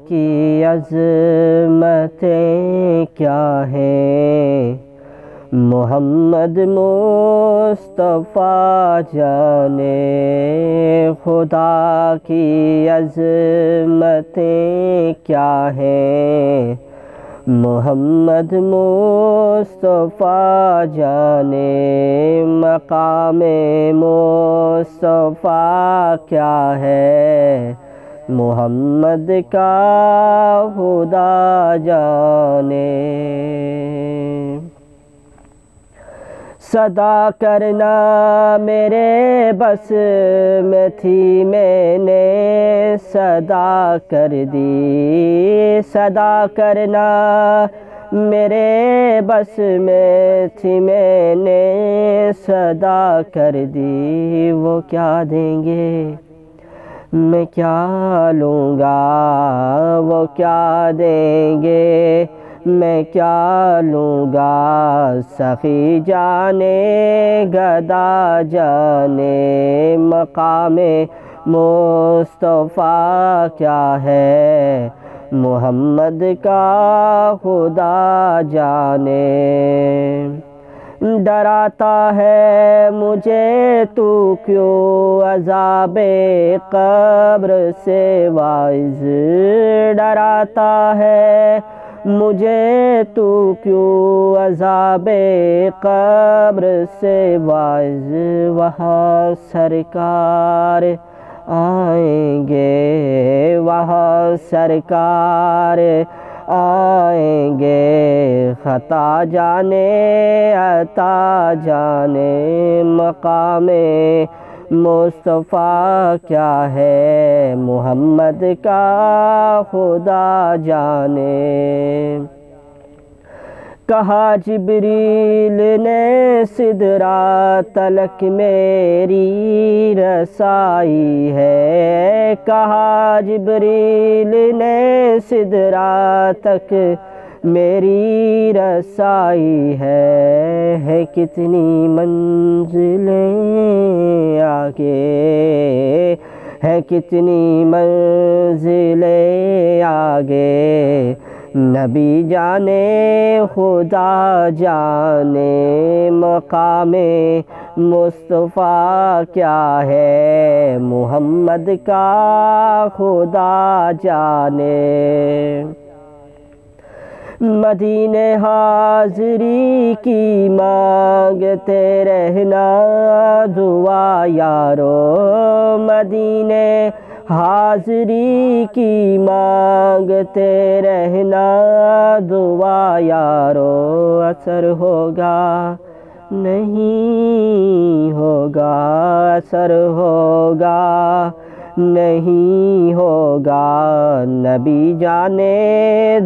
کی عظمتیں کیا ہیں، محمد مصطفیٰ جانے خدا کی عظمتیں کیا ہیں، محمد مصطفیٰ جانے مقام مصطفیٰ کیا ہے، محمد کا خدا جانے۔ صدا کرنا میرے بس میں تھی، میں نے صدا کر دی، صدا کرنا میرے بس میں تھی، میں نے صدا کر دی۔ وہ کیا دیں گے میں کیا لوں گا، وہ کیا دیں گے میں کیا لوں گا، سخی جانے گدا جانے مقام مصطفیٰ کیا ہے، محمد کا خدا جانے۔ ڈراتا ہے مجھے تو کیوں عذاب قبر سے واعظ، ڈراتا ہے مجھے تو کیوں عذاب قبر سے واعظ، وہاں سرکار آئیں گے، وہاں سرکار آئیں گے، خطا جانے عطا جانے مقام مصطفیٰ کیا ہے، محمد کا خدا جانے۔ کہا جبریل نے سدرا تلک میری رسائی ہے، کہا جبریل نے سدرا تک میری رسائی ہے کتنی منزلیں آگے، ہے کتنی منزلیں آگے، نبی جانے خدا جانے مقام مصطفیٰ کیا ہے، محمد کا خدا جانے۔ مدینے حاضری کی مانگتے رہنا دعا یارو، مدینے حاضری کی مانگتے رہنا دعا یارو، اثر ہوگا نہیں ہوگا، اثر ہوگا نہیں ہوگا، نبی جانے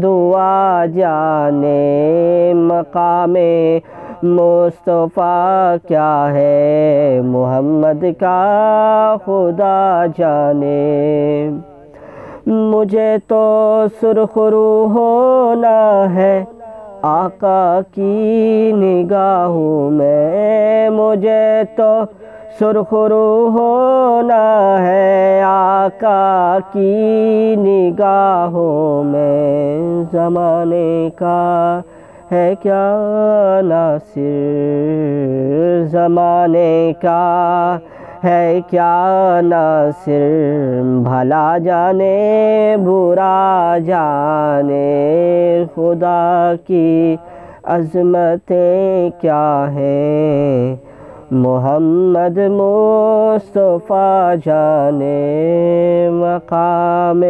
دعا جانے مقام مصطفیٰ کیا ہے، محمد کا خدا جانے۔ مجھے تو سرخ رو ہونا ہے آقا کی نگاہوں میں، مجھے تو سرخ رو ہونا ہے آقا کی نگاہوں میں، زمانے کا ہے کیا ناصر، زمانے کا ہے کیا ناصر، بھلا جانے برا جانے، خدا کی عظمتیں کیا ہیں، محمد مصطفیٰ جانے مقام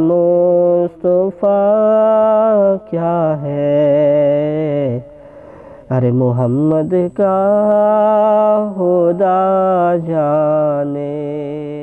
مصطفیٰ کیا ہے، ارے محمد کا خدا جانے۔